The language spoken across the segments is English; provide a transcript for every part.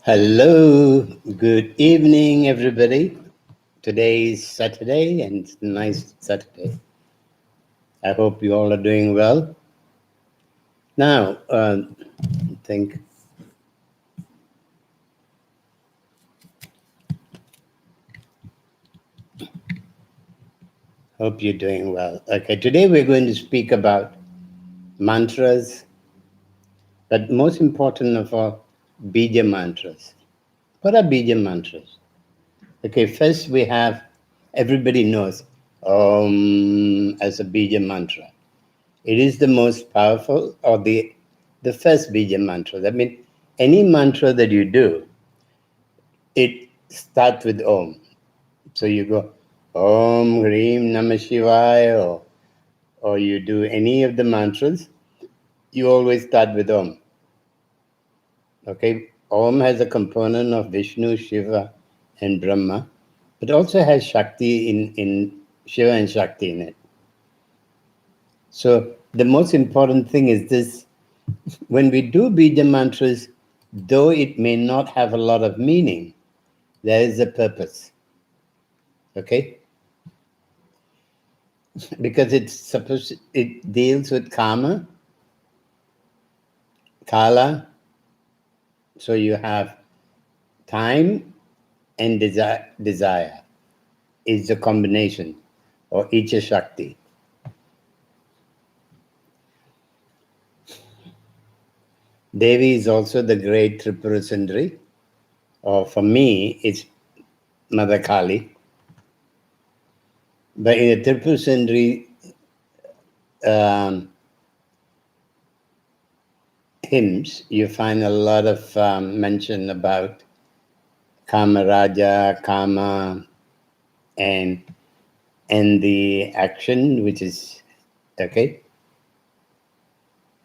Hello, good evening, everybody. Today is Saturday and it's a nice Saturday. I hope you all are doing well. Now, hope you're doing well. Okay, today we're going to speak about mantras, but most important of all, Bīja mantras. What are Bīja mantras? Okay, first we have, everybody knows Om as a Bīja mantra. It is the most powerful, or the first Bija mantra. I mean, any mantra that you do, it starts with Om. So you go Om Hrim Namah Shivaya, or you do any of the mantras, you always start with Om. Okay, Om has a component of Vishnu, Shiva, and Brahma, but also has Shakti in Shiva and Shakti in it. So the most important thing is this: when we do Bija mantras, though it may not have a lot of meaning, there is a purpose. Okay? Because it deals with karma, kala. So you have time and desire is the combination, or Icha Shakti. Devi is also the great Tripura Sundari, or for me, it's Mother Kali. But in the Tripura Sundari hymns, you find a lot of mention about Kama Raja, Kama, and the action, which is okay.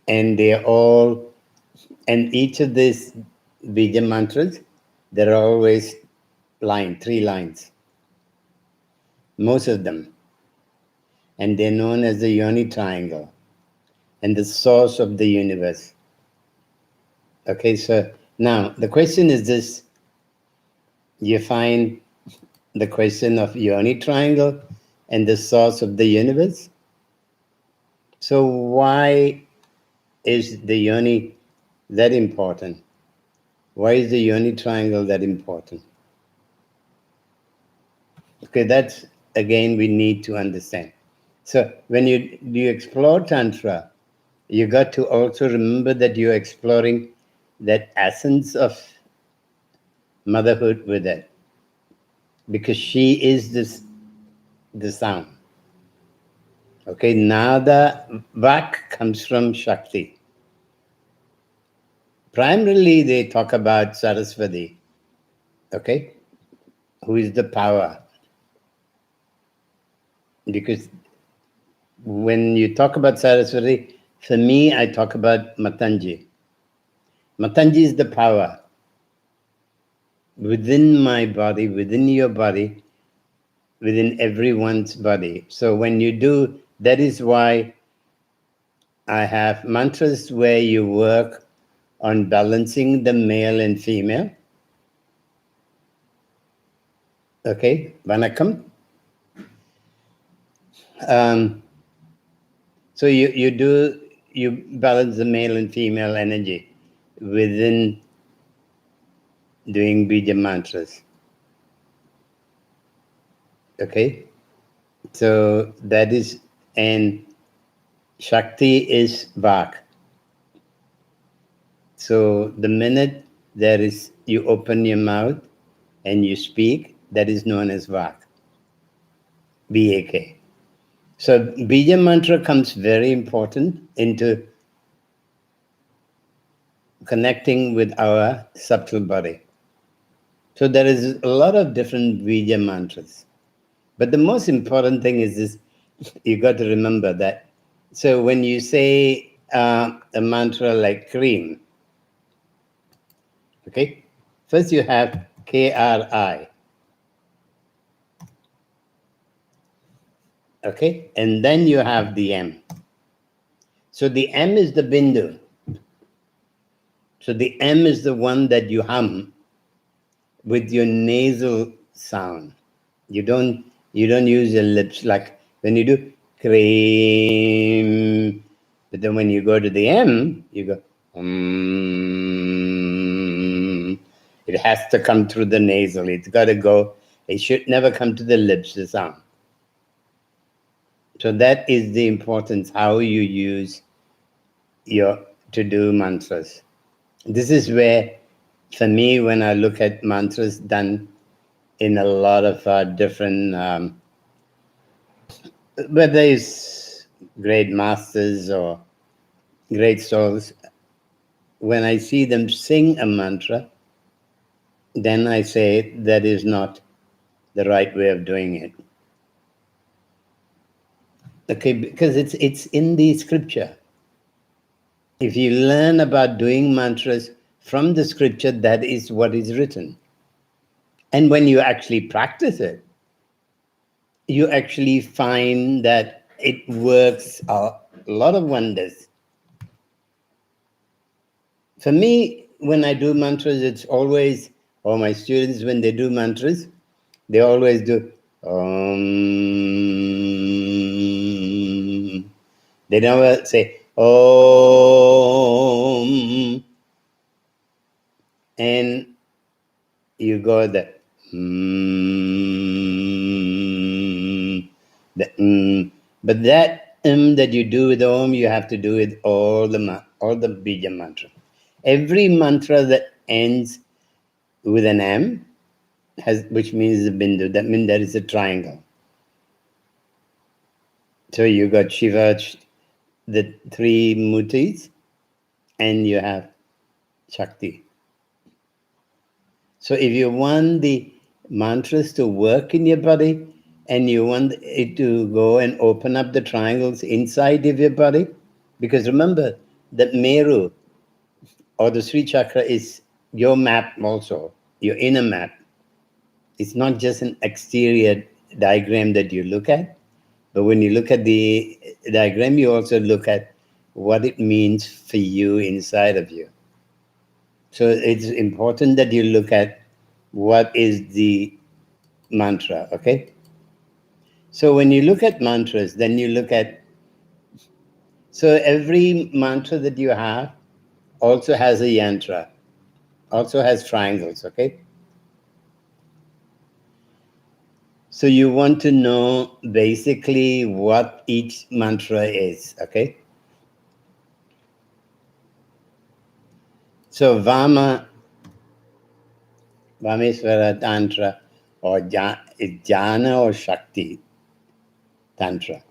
And they're all, and each of these Bija mantras, there are always 3 lines. Most of them. And they're known as the Yoni triangle and the source of the universe. Okay, so now the question is this: you find the question of Yoni triangle and the source of the universe. So why is the Yoni that important? Why is the Yoni triangle that important? Okay, that's again we need to understand. So when you explore Tantra, you got to also remember that you're exploring that essence of motherhood with it, because she is the sound. Okay, Nada, Vak comes from Shakti. Primarily, they talk about Saraswati, okay, who is the power. Because when you talk about Saraswati, for me, I talk about Matanji. Matanji is the power within my body, within your body, within everyone's body. So when you do, that is why I have mantras where you work on balancing the male and female. Okay, Vanakkam. So you balance the male and female energy within doing Bija mantras. Okay, so that is, and Shakti is Vak. So the minute there is, you open your mouth and you speak, that is known as Vak. V-A-K. So Bija mantra comes very important into connecting with our subtle body. So there is a lot of different Bija mantras. But the most important thing is this: you got to remember that. So when you say a mantra like cream, okay, first you have K-R-I, okay, and then you have the M. So the M is the Bindu. So the M is the one that you hum with your nasal sound. You don't use your lips like when you do cream. But then when you go to the M, you go It has to come through the nasal. It's got to go. It should never come to the lips, the sound. So that is the importance, how you use to do mantras. This is where, for me, when I look at mantras done in a lot of different, whether it's great masters or great souls, when I see them sing a mantra, then I say that is not the right way of doing it. Okay, because it's in the scripture. If you learn about doing mantras from the scripture, that is what is written. And when you actually practice it, you actually find that it works a lot of wonders. For me, when I do mantras, it's always, or my students, when they do mantras, they always do They never say Om, and you go the but that that you do with Om, you have to do with all the Bija mantra. Every mantra that ends with an M which means the Bindu. That means there is a triangle. So you got Shiva, the three mutis, and you have Sakti. So if you want the mantras to work in your body, and you want it to go and open up the triangles inside of your body, because remember that Meru or the Sri Chakra is your map also, your inner map. It's not just an exterior diagram that you look at, but when you look at the diagram, you also look at what it means for you inside of you. So it's important that you look at what is the mantra, okay? So when you look at mantras, then you look at, so every mantra that you have also has a yantra, also has triangles, okay? So you want to know basically what each mantra is, okay? So Vameswara Tantra, or Jnana or Shakti Tantra.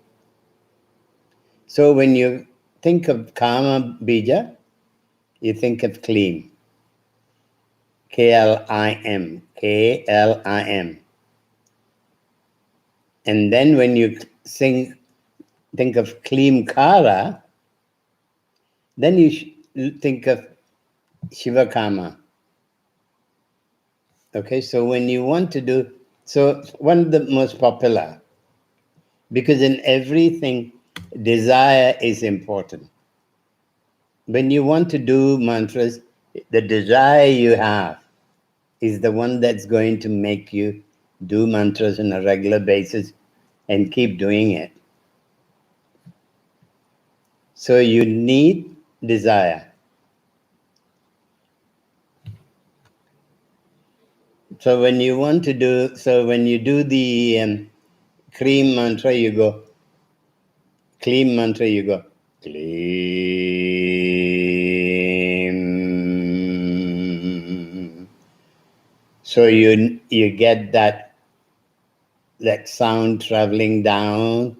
So when you think of Kama Bija, you think of Klim. Klim, Klim. And then when you think of Klim Kara, then you think of Shiva Kama. Okay, so when you want to do, so one of the most popular, because in everything, desire is important. When you want to do mantras, the desire you have is the one that's going to make you do mantras on a regular basis and keep doing it. So you need desire. So when you want to do, so when you do the cream mantra, you go, clean mantra, you go, clean. So you get that sound traveling down,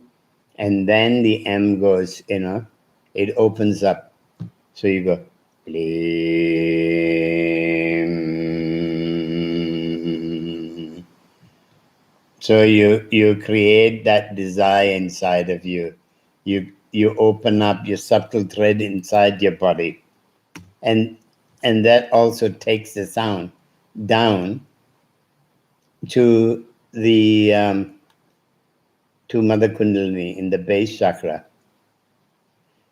and then the M goes, it opens up. So you go, clean. So you create that desire inside of you. You open up your subtle thread inside your body, and that also takes the sound down to the to Mother Kundalini in the base chakra.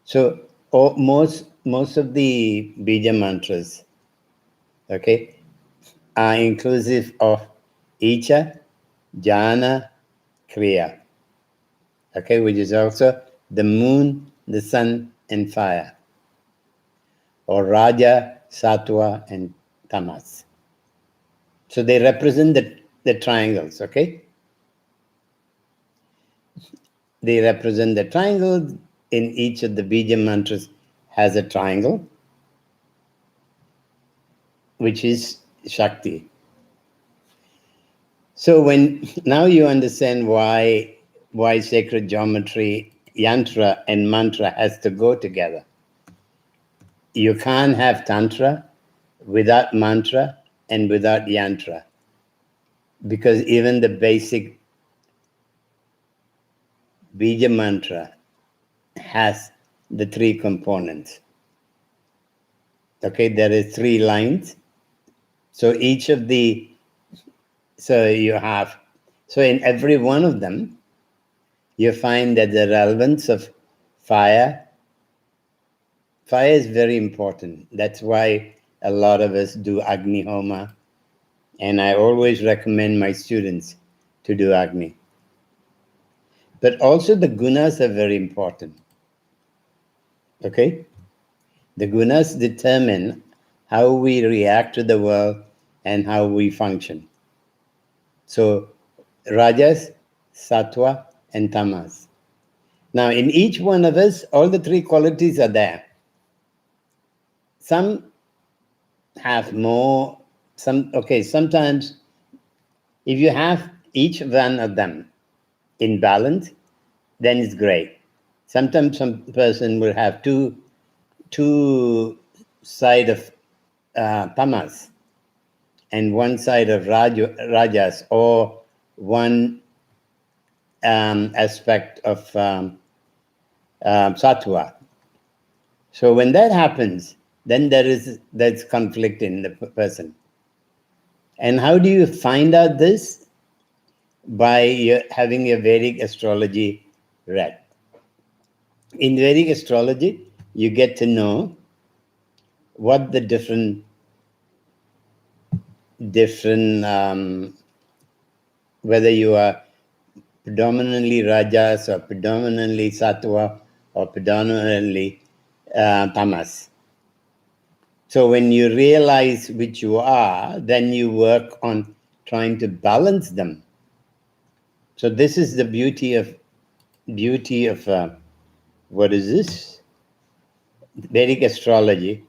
So most of the Bija mantras, okay, are inclusive of Icha, Jnana, Kriya. Okay, which is also the moon, the sun, and fire. Or Raja, Sattva, and Tamas. So they represent the triangles, okay? They represent the triangles. In each of the Bīja mantras has a triangle, which is Sakti. So now you understand why sacred geometry, yantra and mantra has to go together. You can't have Tantra without mantra and without yantra, because even the basic Bija mantra has the three components. Okay, there is 3 lines. So each of the, so in every one of them, you find that the relevance of fire is very important. That's why a lot of us do Agni Homa. And I always recommend my students to do Agni. But also the gunas are very important. Okay? The gunas determine how we react to the world and how we function. So, Rajas, Sattva, and Tamas. Now, in each one of us, all the 3 qualities are there. Some have more, sometimes if you have each one of them in balance, then it's great. Sometimes some person will have two side of tamas and one side of rajas, or one aspect of sattva. So when that happens, then there's conflict in the person. And how do you find out this? By having a Vedic astrology read. In Vedic astrology, you get to know what the different whether you are predominantly rajas or predominantly sattva or predominantly tamas. So when you realize which you are, then you work on trying to balance them. So this is the beauty of what is this? Vedic astrology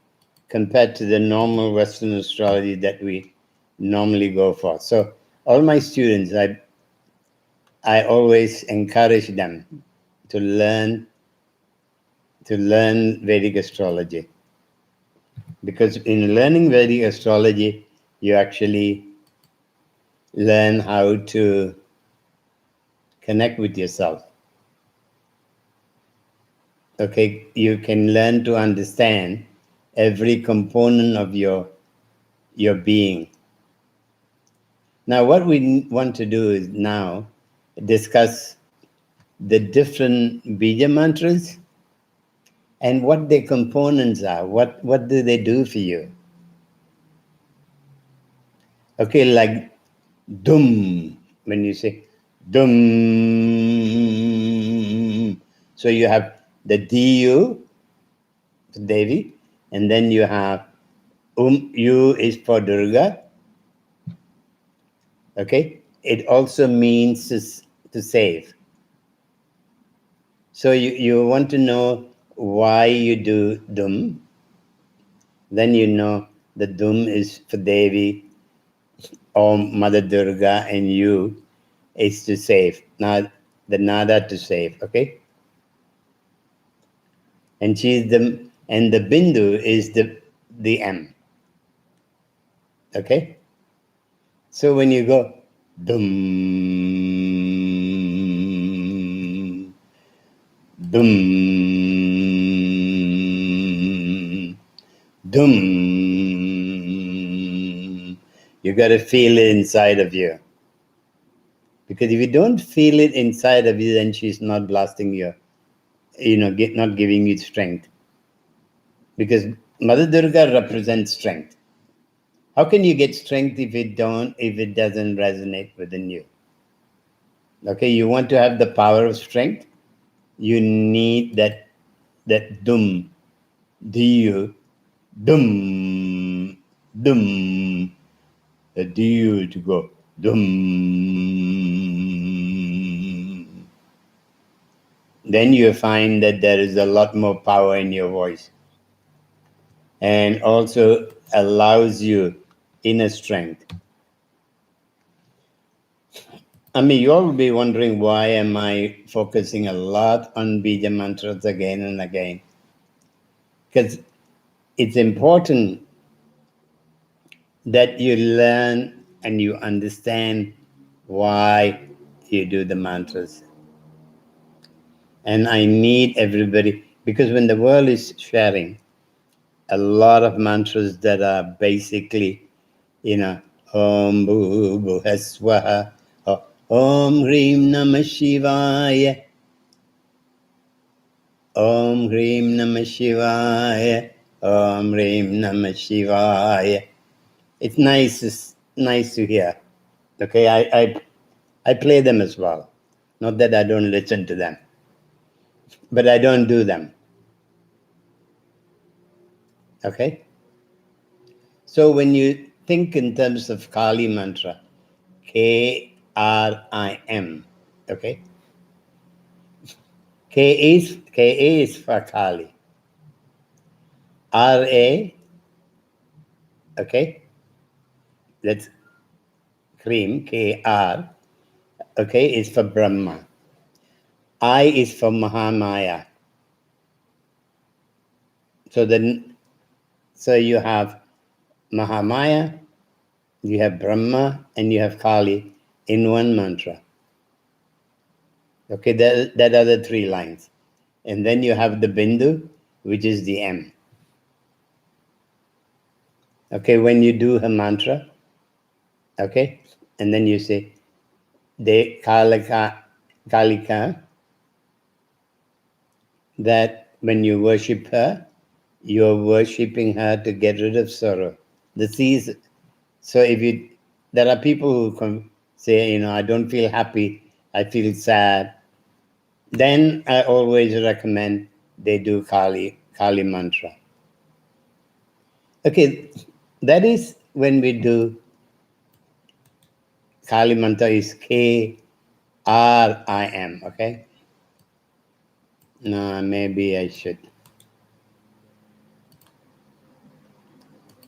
compared to the normal Western astrology that we normally go for. So all my students, I always encourage them to learn Vedic astrology, because in learning Vedic astrology, you actually learn how to connect with yourself. Okay, you can learn to understand every component of your being. Now, what we want to do is now discuss the different Bīja mantras and what their components are. What do they do for you? Okay, like dum, when you say dum, so you have the Diyu, Devi, and then you have U is for Durga. Okay, it also means to save. So you want to know why you do dum, then you know the dum is for Devi or Mother Durga, and U is to save. Now the Nada to save, okay? And the Bindu is the M. Okay? So when you go dum, dum, dum, you got to feel it inside of you. Because if you don't feel it inside of you, then she's not blasting you, not giving you strength. Because Mother Durga represents strength. How can you get strength if it doesn't resonate within you? Okay, you want to have the power of strength, you need that dum, diyu, dum, dum, the diyu to go dum. Then you find that there is a lot more power in your voice, and also allows you inner strength. I mean, you all will be wondering, why am I focusing a lot on Bija mantras again and again? Because it's important that you learn and you understand why you do the mantras. And I need everybody, because when the world is sharing a lot of mantras that are basically, Om Bhu Bhuhaswaha, Om Hrim Namah Shivaya, Om Hrim Namah Shivaya, Om Hrim Namah Shivaya. It's nice to hear. Okay, I play them as well. Not that I don't listen to them, but I don't do them. Okay? So when you think in terms of Kali mantra, K-R-I-M, okay? K is for Kali. R-A, okay? That's cream, K-R, okay, is for Brahma. I is for Mahamaya. So you have Mahamaya, you have Brahma, and you have Kali in one mantra. Okay, that are the three lines. And then you have the Bindu, which is the M. Okay, when you do her mantra, okay, and then you say, De Kalika, that when you worship her, you're worshipping her to get rid of sorrow. The C is, so there are people who say, I don't feel happy, I feel sad. Then I always recommend they do Kali mantra. Okay, that is when we do Kali mantra is K-R-I-M, okay? No, maybe I should.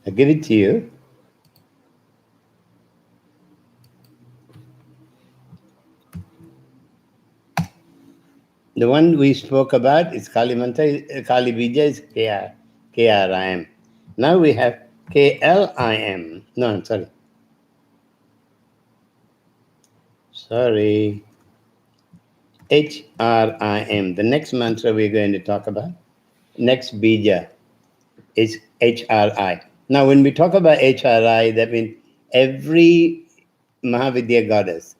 I'll give it to you. The one we spoke about is Kali mantra, Kali Bīja is K-R-I-M. Now we have K-L-I-M. No, I'm sorry. Sorry. H-R-I-M. The next mantra we're going to talk about, next Bija, is H-R-I. Now, when we talk about H-R-I, that means every Mahavidya goddess,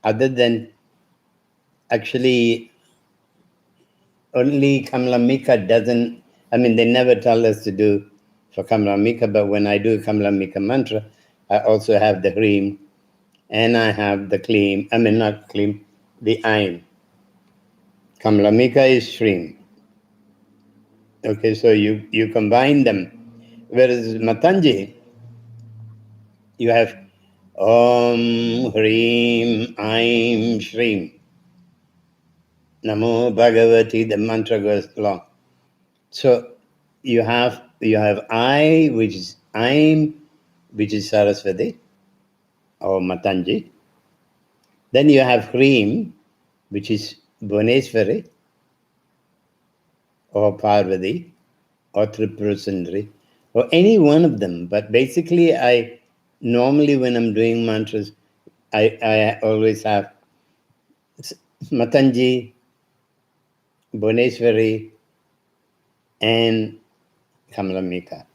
other than actually only Kamlamika doesn't, they never tell us to do for Kamlamika, but when I do Kamlamika mantra, I also have the Hrim, and I have the Kleem, not Kleem, the Ain. Kamlamika is Shrim. Okay, so you combine them. Whereas Matanji, you have Om, Hrim, Aim, Shrim. Namo Bhagavati, the mantra goes along. So you have I, which is Aim, which is Saraswati, or Matanji. Then you have Hrim, which is Bhuvaneswari, or Parvati, or Tripura Sundari, or any one of them. But basically, I normally, when I'm doing mantras, I always have Matanji, Bhuvaneswari, and Kamlamika.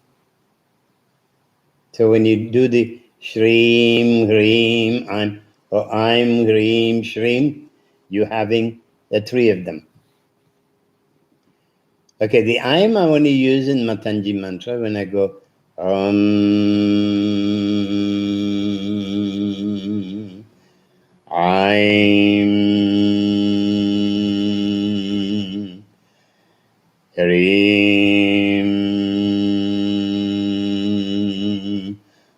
So when you do the Shreem, Hreem, I'm Hreem, Shreem, you're having the three of them. Okay, the I only use in Matanji mantra when I go Aim Hrim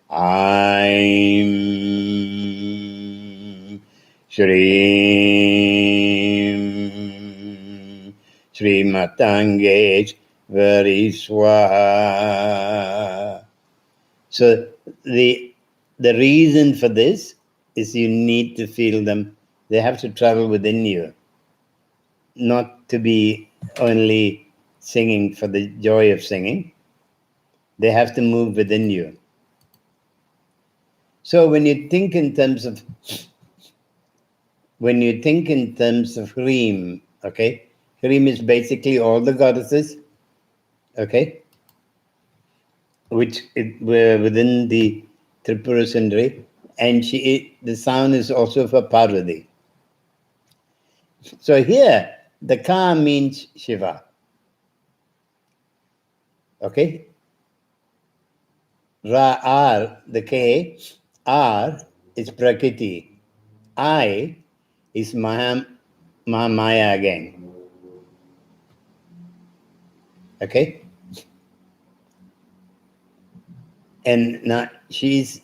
Aim Shrim Srimatangesh Variswaha. So the reason for this is you need to feel them. They have to travel within you, not to be only singing for the joy of singing. They have to move within you. So when you think in terms of Hrim, okay, Hrim is basically all the goddesses, okay, which were within the Tripura Sundari, and the sound is also for Parvati. So here, the Ka means Shiva. Okay? Ra, R, the K, R is Prakriti. I is Mahamaya again. Okay? And now it's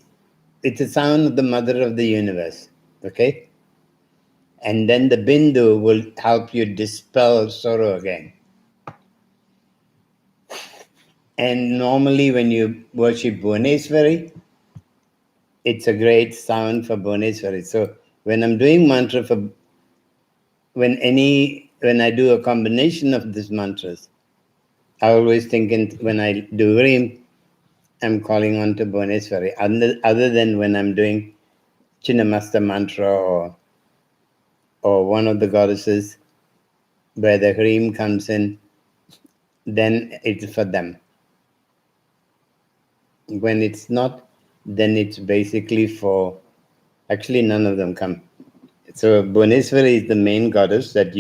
the sound of the mother of the universe. Okay? And then the Bindu will help you dispel sorrow again. And normally when you worship Bhuvaneswari, it's a great sound for Bhuvaneswari. So when I'm doing mantra when I do a combination of these mantras, I always think when I do Hrim, I'm calling on to Bhuvaneswari. Other than when I'm doing Chinnamasta mantra or one of the goddesses where the Hrim comes in, then it's for them. When it's not, then it's basically for, actually none of them come. So Bhuvaneswari is the main goddess that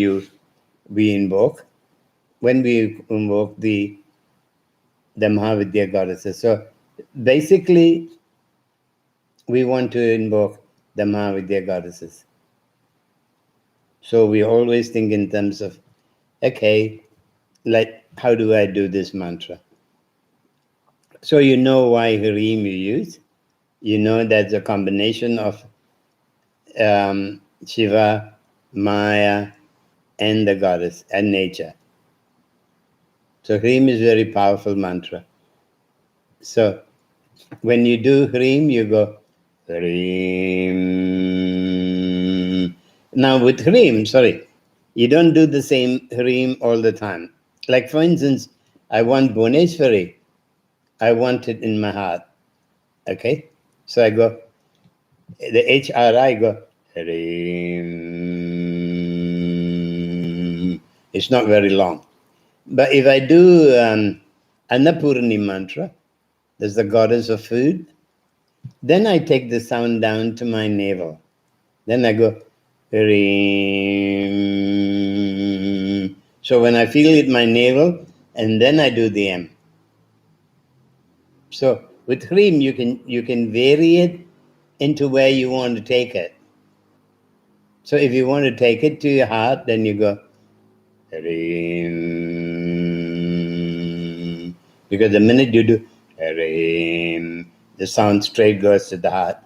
we invoke when we invoke the Mahavidya goddesses. So basically, we want to invoke the Mahavidya goddesses. So we always think in terms of, okay, like, how do I do this mantra? So you know why Hrim you use. You know that's a combination of Shiva, Maya, and the goddess and nature. So Hrim is very powerful mantra. So when you do Hrim, you go Hrim. Now with Hrim, you don't do the same Hrim all the time. Like for instance, I want Bhuvaneswari. I want it in my heart. Okay? So I go, the HRI go, Hrim. It's not very long. But if I do Annapurni mantra, there's the goddess of food, then I take the sound down to my navel. Then I go, Hrim. So when I feel it in my navel, and then I do the M. So with Hrim, you can vary it into where you want to take it. So if you want to take it to your heart, then you go, Hrim. Because the minute you do Hrim, the sound straight goes to the heart.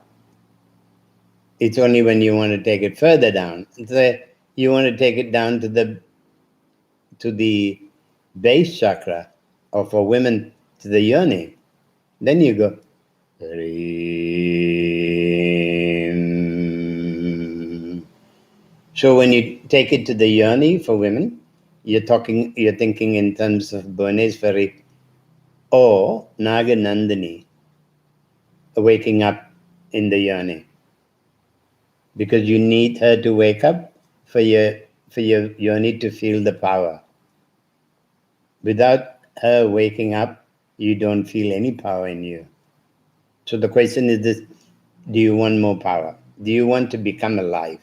It's only when you want to take it further down. So you want to take it down to the base chakra, or for women to the yoni. Then you go Hrim. So when you take it to the yoni for women, you're thinking in terms of Bhuvaneswari or Naganandini waking up in the yoni, because you need her to wake up for your yoni to feel the power. Without her waking up, you don't feel any power in you. So the question is this: do you want more power? Do you want to become alive?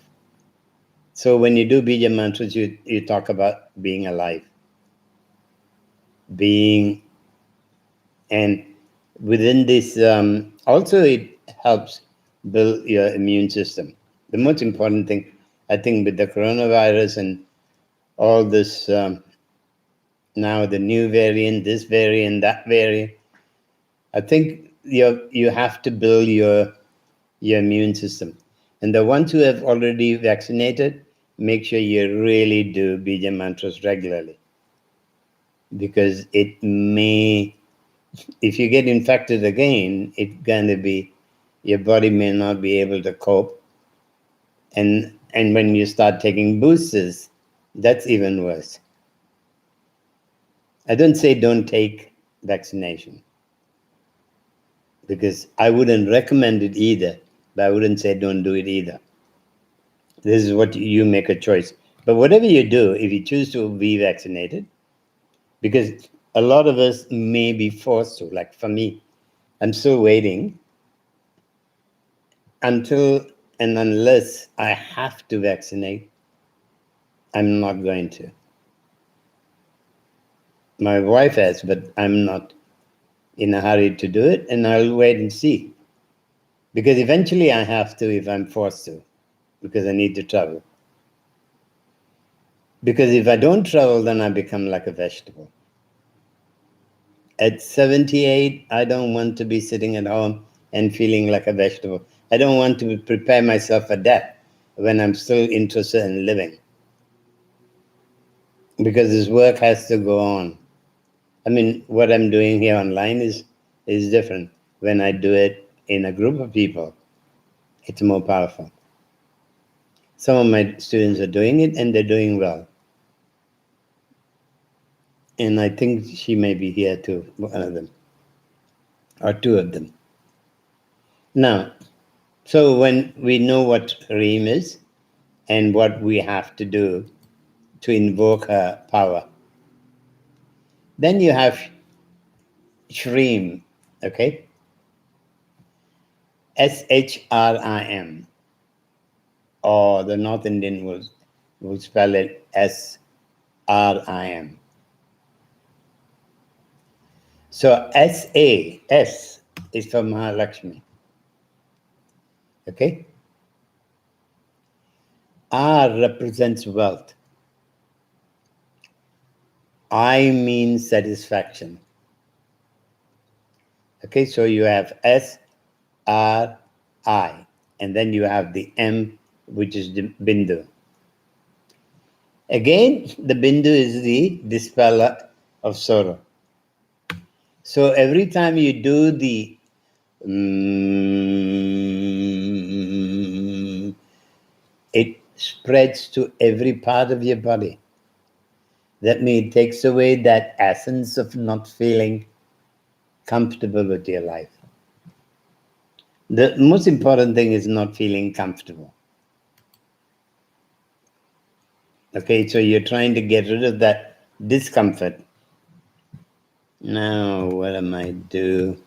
So when you do Bīja mantras, you talk about being alive. And within this, also it helps build your immune system. The most important thing, I think, with the coronavirus and all this, now the new variant, this variant, that variant, I think you have to build your immune system. And the ones who have already vaccinated, make sure you really do Bija mantras regularly. Because it may, if you get infected again, it's going to be, your body may not be able to cope. And when you start taking boosters, that's even worse. I don't say don't take vaccination, because I wouldn't recommend it either, but I wouldn't say don't do it either. This is what you make a choice. But whatever you do, if you choose to be vaccinated, because a lot of us may be forced to, like for me, I'm still waiting until and unless I have to vaccinate, I'm not going to. My wife has, but I'm not in a hurry to do it, and I'll wait and see. Because eventually I have to if I'm forced to, because I need to travel. Because if I don't travel, then I become like a vegetable. At 78, I don't want to be sitting at home and feeling like a vegetable. I don't want to prepare myself for death when I'm still interested in living. Because this work has to go on. I mean, what I'm doing here online is different. When I do it in a group of people, it's more powerful. Some of my students are doing it, and they're doing well. And I think she may be here too, one of them, or two of them. Now, so when we know what Reem is and what we have to do to invoke her power, then you have Shrim, okay? Shrim, or the North Indian will spell it Srim. So S is for Mahalakshmi, okay? R represents wealth. I means satisfaction. Okay, so you have S, R, I, and then you have the M, which is the Bindu. Again, the Bindu is the dispeller of sorrow. So every time you do the it spreads to every part of your body. That means it takes away that essence of not feeling comfortable with your life. The most important thing is not feeling comfortable. Okay, so you're trying to get rid of that discomfort. Now, what am I do?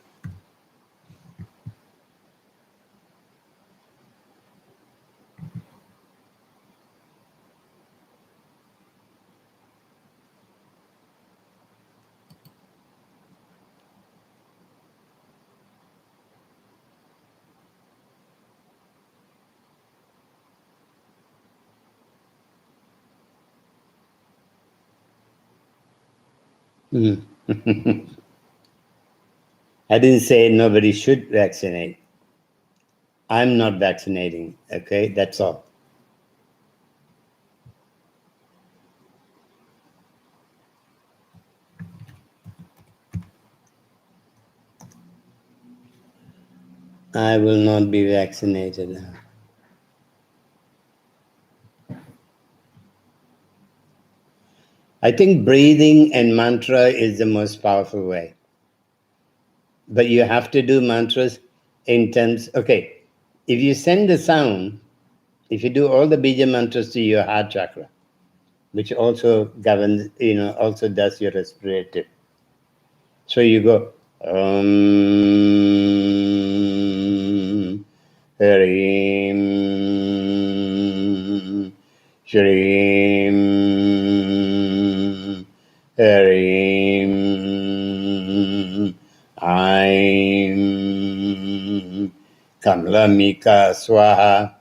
I didn't say nobody should vaccinate. I'm not vaccinating, okay? That's all. I will not be vaccinated. I think breathing and mantra is the most powerful way. But you have to do mantras in terms, okay, if you send the sound, if you do all the Bīja mantras to your heart chakra, which also governs, also does your respirative. So you go, Harim, Shrim, Harim, I'm Kamlamika Swaha.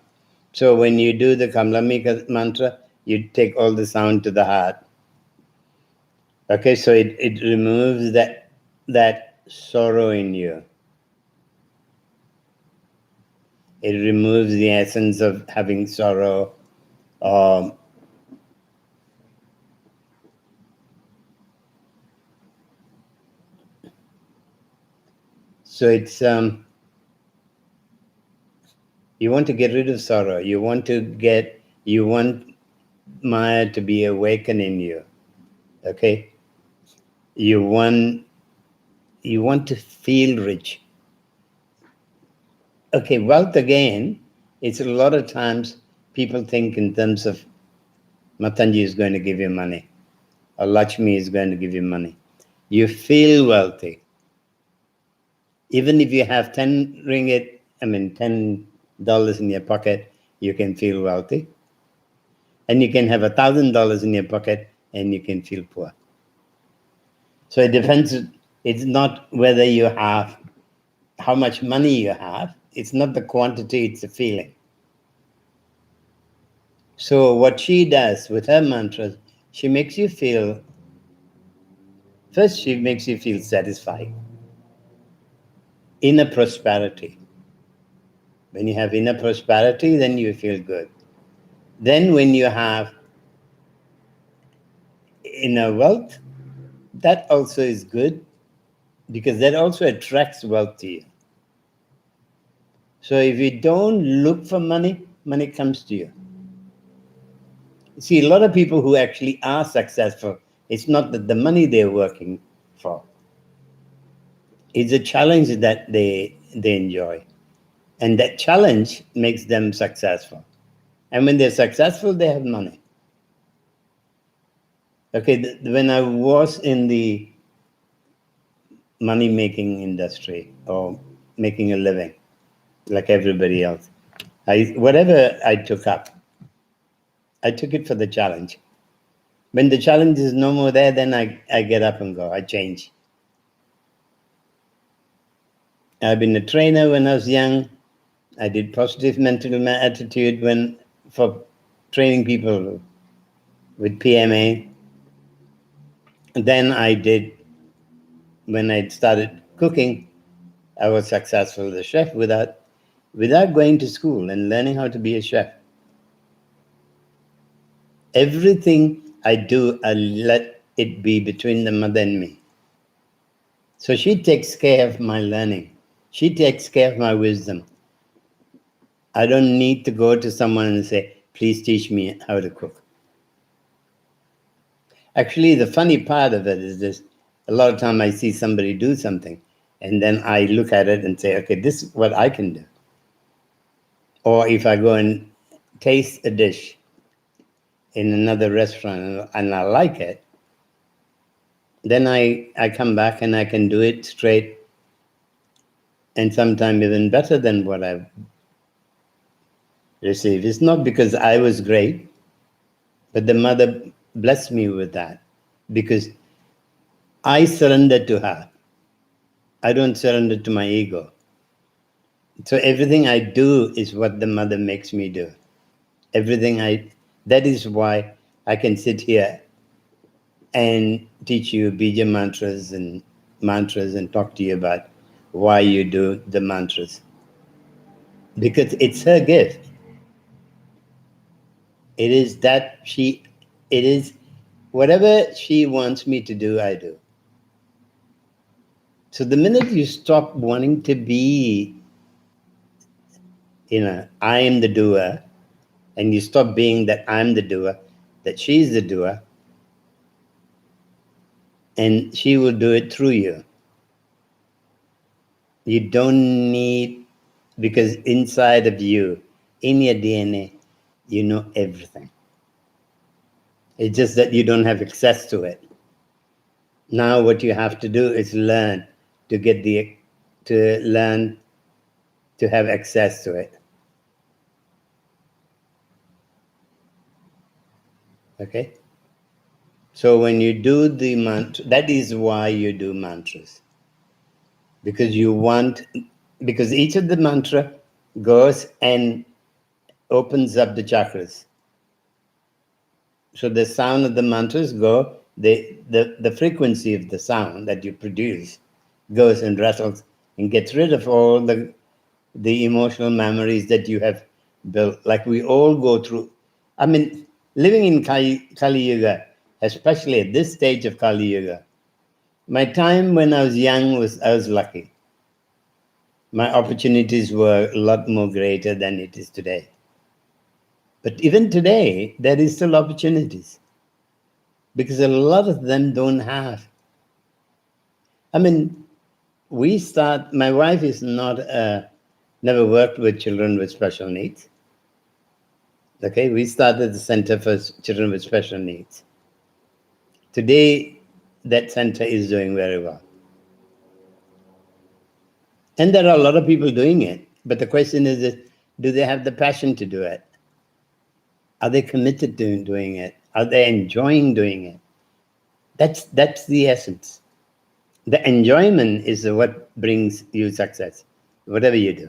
So when you do the Kamlamika mantra, you take all the sound to the heart. Okay, so it removes that sorrow in you. It removes the essence of having sorrow. So it's you want to get rid of sorrow. You want Maya to be awakened in you. Okay, you want to feel rich. Okay, wealth again. It's a lot of times people think in terms of Matanji is going to give you money, or Lakshmi is going to give you money. You feel wealthy. Even if you have 10 ringgit, $10 in your pocket, you can feel wealthy. And you can have $1,000 in your pocket and you can feel poor. So it depends. It's not whether you have, how much money you have. It's not the quantity, it's the feeling. So what she does with her mantras, she makes you feel, first she makes you feel satisfied. Inner prosperity. When you have inner prosperity, then you feel good. Then when you have inner wealth, that also is good because that also attracts wealth to you. So if you don't look for money, money comes to you. See, a lot of people who actually are successful, it's not that the money they're working for. It's a challenge that they enjoy. And that challenge makes them successful. And when they're successful, they have money. Okay, when I was in the money-making industry or making a living, like everybody else, whatever I took up, I took it for the challenge. When the challenge is no more there, then I get up and go. I change. I've been a trainer when I was young. I did positive mental attitude for training people with PMA. And then I did, when I started cooking, I was successful as a chef without going to school and learning how to be a chef. Everything I do, I let it be between the mother and me. So she takes care of my learning. She takes care of my wisdom. I don't need to go to someone and say, please teach me how to cook. Actually, the funny part of it is this. A lot of time I see somebody do something, and then I look at it and say, okay, this is what I can do. Or if I go and taste a dish in another restaurant and I like it, then I come back and I can do it straight and sometimes even better than what I've received. It's not because I was great, but the mother blessed me with that because I surrender to her. I don't surrender to my ego. So everything I do is what the mother makes me do. That is why I can sit here and teach you Bīja mantras and talk to you about why you do the mantras. Because it's her gift. It is whatever she wants me to do, I do. So the minute you stop wanting to be, I am the doer, and you stop being that I'm the doer, that she's the doer, and she will do it through you. You don't need, because inside of you, in your DNA, you know everything. It's just that you don't have access to it. Now what you have to do is learn to have access to it. Okay? So when you do the mantra, that is why you do mantras. because because each of the mantra goes and opens up the chakras. So the sound of the mantras go, the frequency of the sound that you produce goes and rattles and gets rid of all the emotional memories that you have built. Like we all go through. I mean, living in Kali Yuga, especially at this stage of Kali Yuga, my time when I was young I was lucky. My opportunities were a lot more greater than it is today. But even today, there is still opportunities because a lot of them don't have. I mean, my wife is never worked with children with special needs. Okay, we started the Center for Children with Special Needs. Today, that center is doing very well. And there are a lot of people doing it. But the question is, do they have the passion to do it? Are they committed to doing it? Are they enjoying doing it? That's the essence. The enjoyment is what brings you success, whatever you do.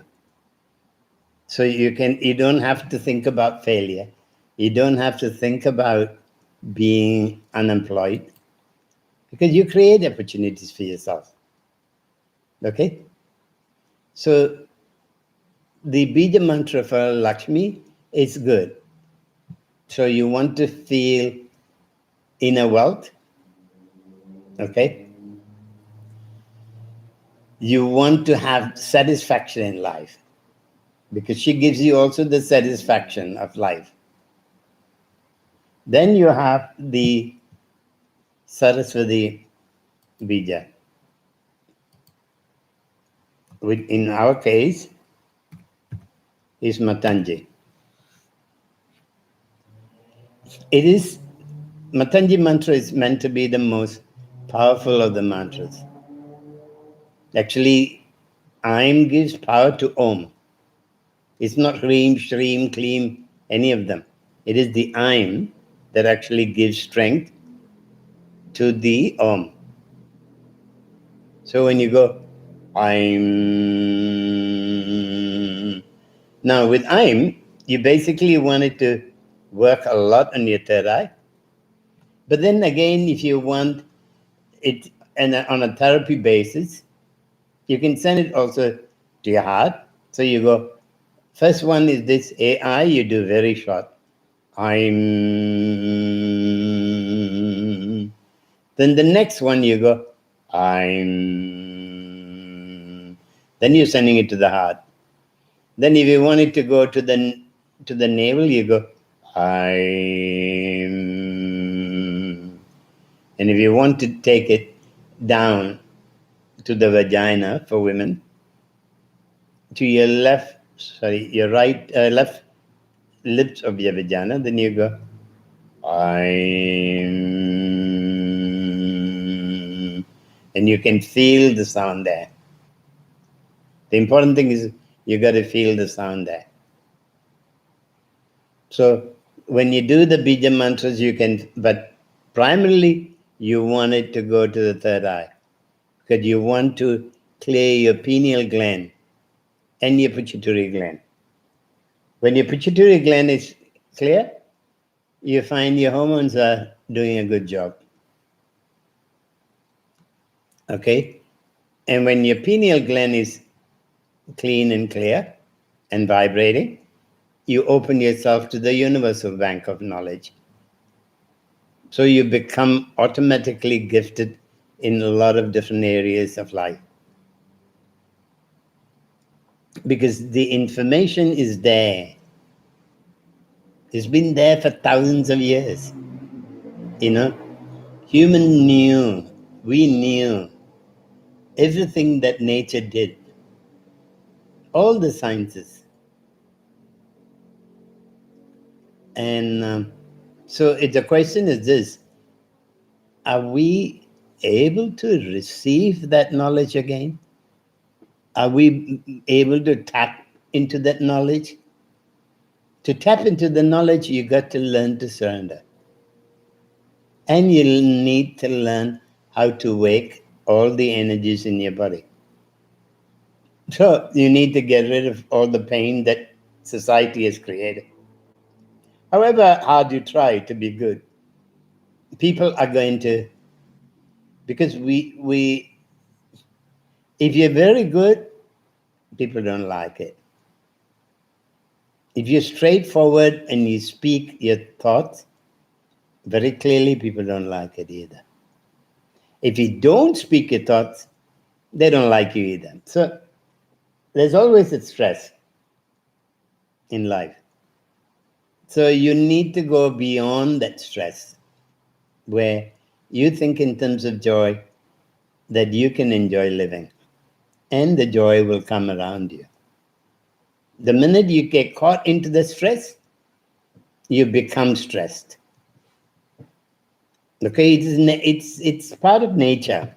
So you don't have to think about failure. You don't have to think about being unemployed because you create opportunities for yourself. Okay? So the Bīja mantra for Lakshmi is good. So you want to feel inner wealth. Okay? You want to have satisfaction in life because she gives you also the satisfaction of life. Then you have the Saraswati Bija, which in our case is Matanji. Matanji mantra is meant to be the most powerful of the mantras. Actually, Aim gives power to Om. It's not Hreem, Shreem, Kleem, any of them. It is the Aim that actually gives strength to the Om. So when you go Aim, now with Aim, you basically want it to work a lot on your third eye. But then again, if you want it on a therapy basis, you can send it also to your heart. So you go, first one is this AI, you do very short. I'm. Then the next one you go, I'm. Then you're sending it to the heart. Then if you want it to go to the navel, you go, I'm. And if you want to take it down to the vagina for women, to your left lips of your vagina, then you go, I'm. And you can feel the sound there. The important thing is you got to feel the sound there. So when you do the Bīja mantras, you can, but primarily you want it to go to the third eye because you want to clear your pineal gland and your pituitary gland. When your pituitary gland is clear, you find your hormones are doing a good job. Okay? And when your pineal gland is clean and clear and vibrating, you open yourself to the universal bank of knowledge. So you become automatically gifted in a lot of different areas of life. Because the information is there. It's been there for thousands of years. You know, we knew everything that nature did, all the sciences. And so the question is this: are we able to receive that knowledge again? Are we able to tap into that knowledge? To tap into the knowledge, you got to learn to surrender. And you need to learn how to wake all the energies in your body. So you need to get rid of all the pain that society has created. However hard you try to be good, people are going to, because if you're very good, people don't like it. If you're straightforward and you speak your thoughts very clearly, people don't like it either. If you don't speak your thoughts, they don't like you either. So there's always a stress in life. So you need to go beyond that stress, where you think in terms of joy, that you can enjoy living, and the joy will come around you. The minute you get caught into the stress, you become stressed. Okay, it's part of nature.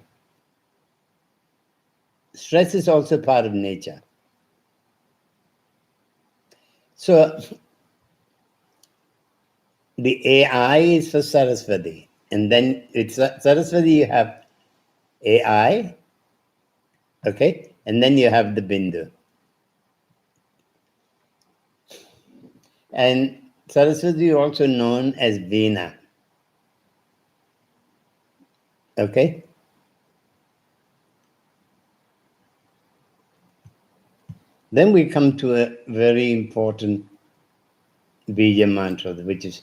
Stress is also part of nature. So the AI is for Saraswati, and then it's Saraswati. You have AI, okay, and then you have the Bindu. And Saraswati is also known as Veena. Okay? Then we come to a very important Bija mantra, which is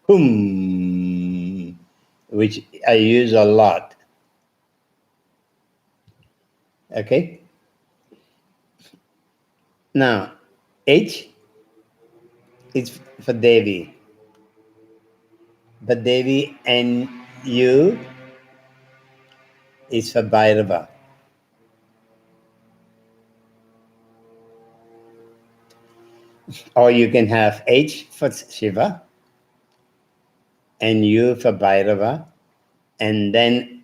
Hum, which I use a lot. Okay? Now, H is for Devi. But Devi, and U is for Bhairava. Or you can have H for Shiva and U for Bhairava, and then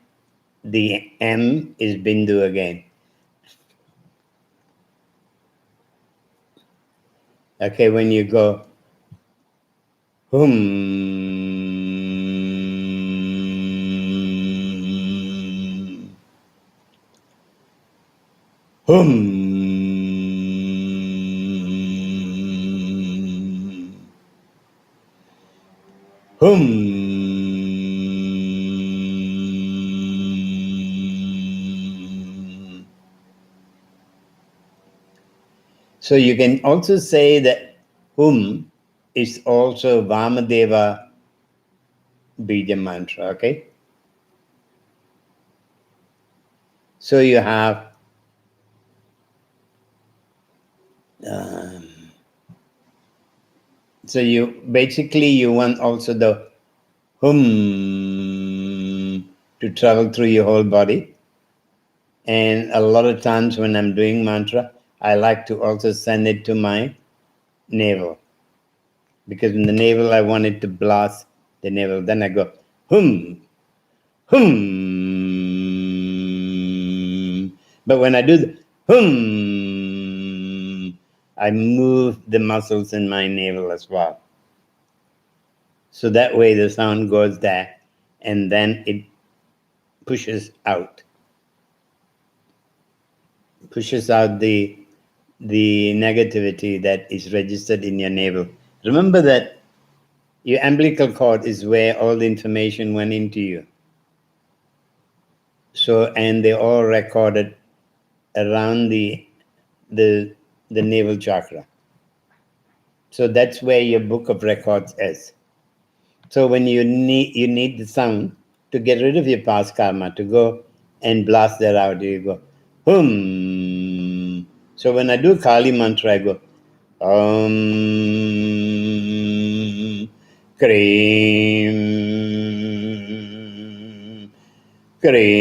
the M is Bindu again. Okay, when you go Hum, Hum, Hum. So you can also say that Hum is also Vamadeva Bija mantra, okay? So you have so you basically you want also the Hum to travel through your whole body. And a lot of times when I'm doing mantra, I like to also send it to my navel. Because in the navel, I want it to blast the navel. Then I go, hum, hum. But when I do the hum, I move the muscles in my navel as well. So that way the sound goes there and then it pushes out the negativity that is registered in your navel. Remember that your umbilical cord is where all the information went into you. So, and they all recorded around the navel chakra. So that's where your book of records is. So when you need the sound to get rid of your past karma, to go and blast that out, you go hum. So when I do Kali mantra, I go Kreem, Kreem,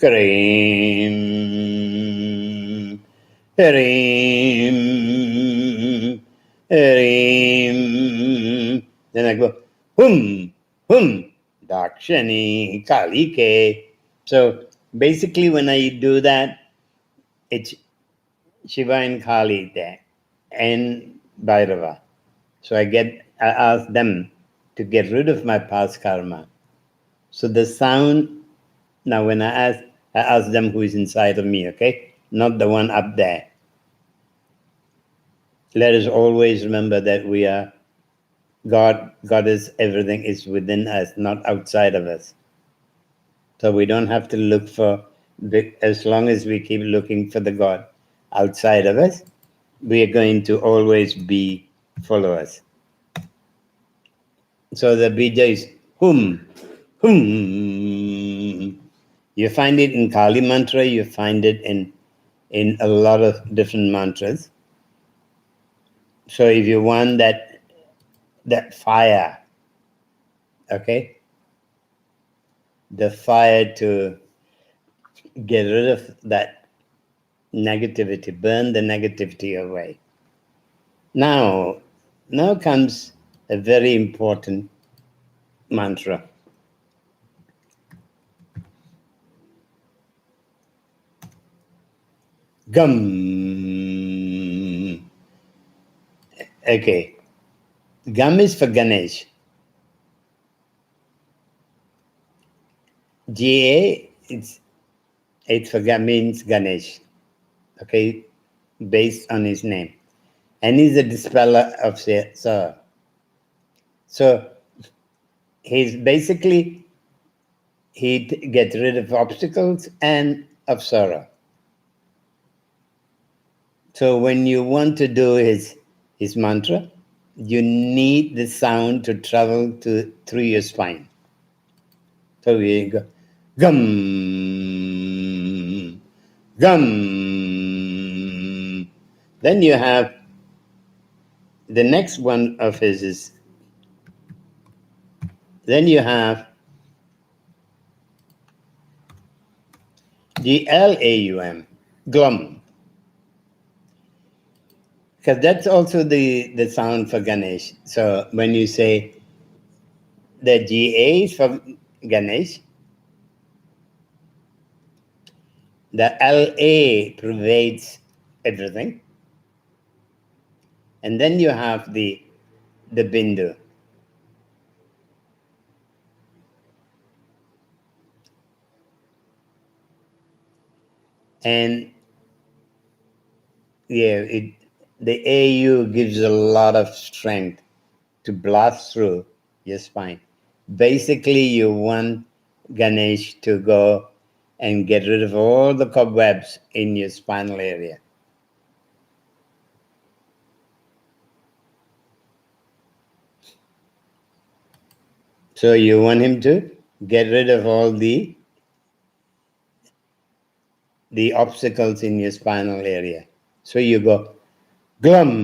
Kreem, Kreem, Kreem. Then I go hum, hum, Dakshani, Kalike. So basically when I do that, it's Shiva and Kali there, and Bhairava. So I ask them to get rid of my past karma. So the sound, now when I ask I ask them who is inside of me, okay? Not the one up there. Let us always remember that we are God. God is everything is within us, not outside of us. So we don't have to look for, as long as we keep looking for the God outside of us, we are going to always be followers. So the Bīja is hum, hum. You find it in Kali mantra, you find it in a lot of different mantras. So if you want that fire, okay, the fire to get rid of that negativity, burn the negativity away. Now comes a very important mantra. Gum. Okay. Gum is for Ganesh. GA, it's for means Ganesh. Okay, based on his name. And he's a dispeller of sorrow. So he's basically, he gets rid of obstacles and of sorrow. So when you want to do his mantra, you need the sound to travel through your spine. So we go gum, gum. Then you have the next one of his is, then you have the LAUM, glum. Because that's also the sound for Ganesh. So when you say the GA is for Ganesh, the LA pervades everything. And then you have the Bindu. And yeah, the AU gives a lot of strength to blast through your spine. Basically, you want Ganesh to go and get rid of all the cobwebs in your spinal area. So you want him to get rid of all the obstacles in your spinal area. So you go glum,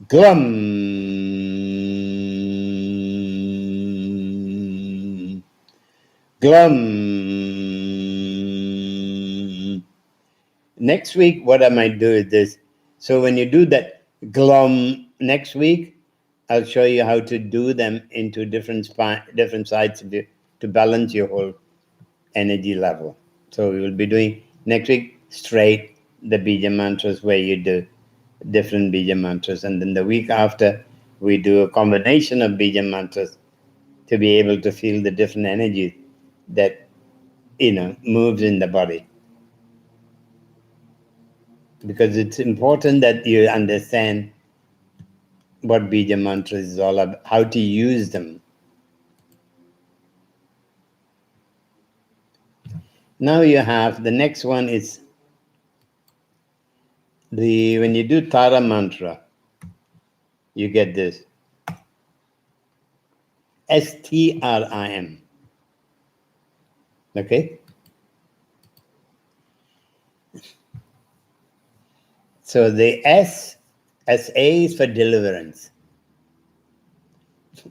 glum, glum. Next week, what I might do is this. So when you do that glum next week, I'll show you how to do them into different sides to balance your whole energy level. So we will be doing next week straight the Bija mantras, where you do different Bija mantras, and then the week after we do a combination of Bija mantras to be able to feel the different energy that moves in the body. Because it's important that you understand what Bija mantras is all about, how to use them. Now you have the next one is when you do Tara mantra, you get this STRIM. Okay? So the SA is for deliverance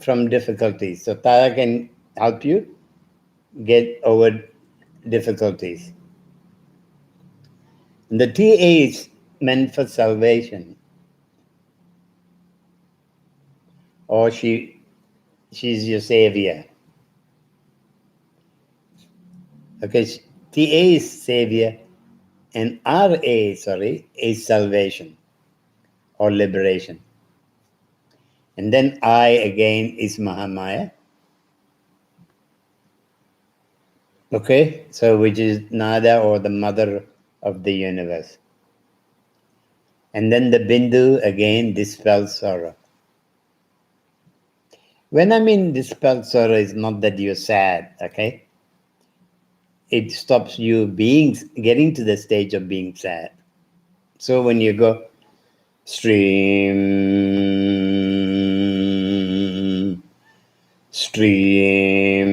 from difficulties. So Tara can help you get over difficulties. And the TA is meant for salvation. Or she's your savior. Okay, TA is savior, and RA, is salvation or liberation. And then I again is Mahamaya. Okay, so which is Nada, or the mother of the universe. And then the Bindu again dispels sorrow. When I mean dispel sorrow, is not that you're sad, okay? It stops you getting to the stage of being sad. So when you go stream, stream,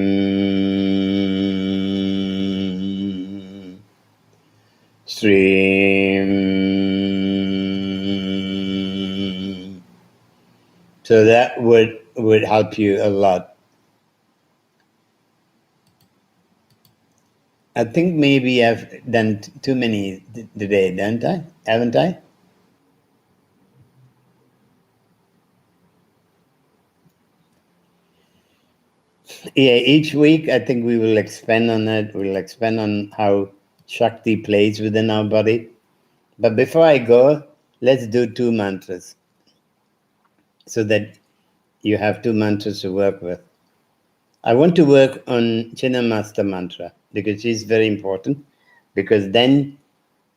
stream. So that would help you a lot. I think maybe I've done too many today, haven't I? Yeah, each week I think we will expand on it. We'll expand on how Shakti plays within our body. But before I go, let's do 2 mantras so that you have 2 mantras to work with. I want to work on Chinnamasta mantra because it's very important, because then,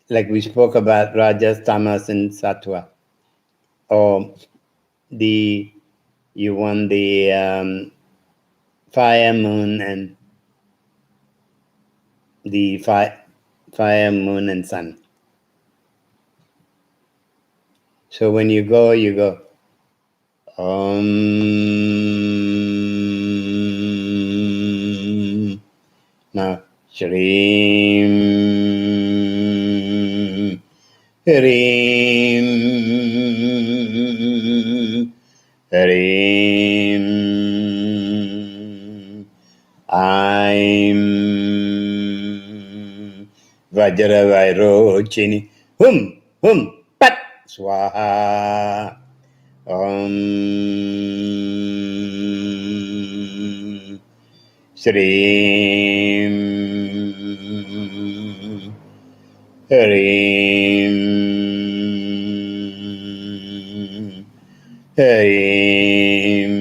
like we spoke about Rajas, Tamas, and Sattva, or you want the fire, moon, and the fire, moon, and sun. So when you go now Shreem, Hreem, Hreem, I'm Vajravairochini, Pat, Swaha, Shreem, Hreem, Hreem,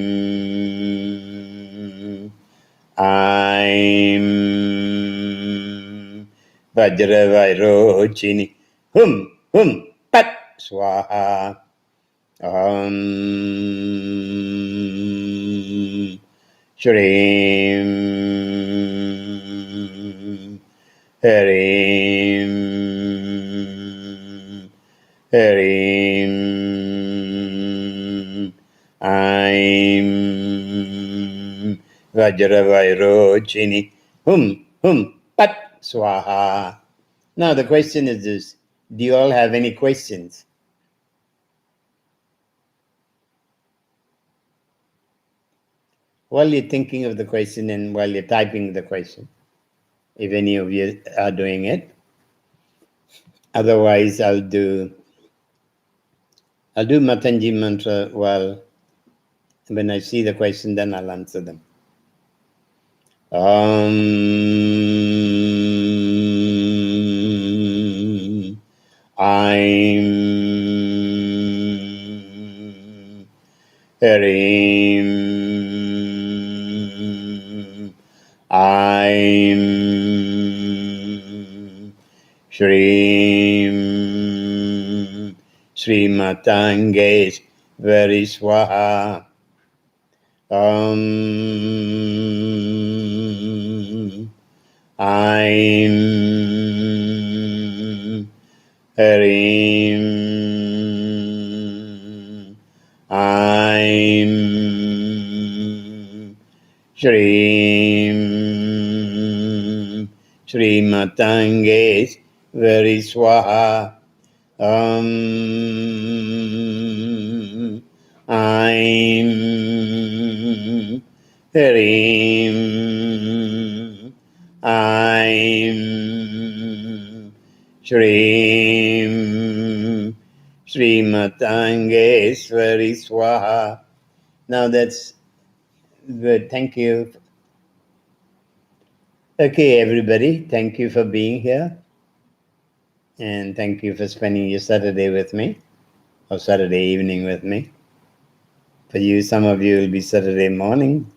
I'm Vajravairochini, Pat, Swaha, Shreem, Hreem, Hreem, I'm Vajravairochini, Pat, Swaha. Now the question is this: do you all have any questions? While you're thinking of the question and while you're typing the question, if any of you are doing it. Otherwise, I'll do Matanji mantra while when I see the question, then I'll answer them. I'm Hreem, I'm Shreem, Srimatangesh, very swaha. I'm Hreem, I'm Shreem, Srimatangesh, very swaha. I'm Hreem, I'm Shreem, Srimatangeshwari Swaha. Now that's good. Thank you. Okay, everybody. Thank you for being here. And thank you for spending your Saturday with me, or Saturday evening with me. For you, some of you will be Saturday morning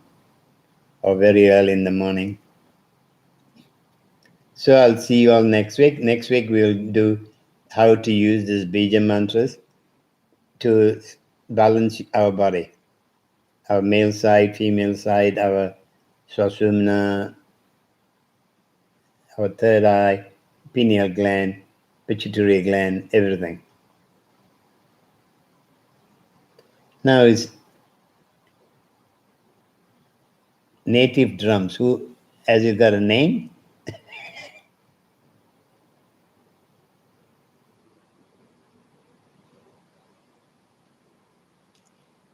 or very early in the morning. So I'll see you all next week. Next week we'll do how to use these Bija mantras to balance our body, our male side, female side, our Swasumna, our third eye, pineal gland, pituitary gland, everything. Now is native drums. Who has you got a name?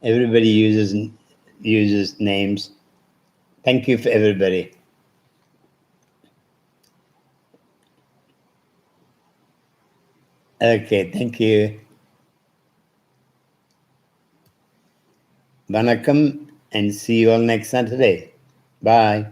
Everybody uses names. Thank you for everybody. Okay, thank you. Vanakkam, and see you all next Saturday. Bye.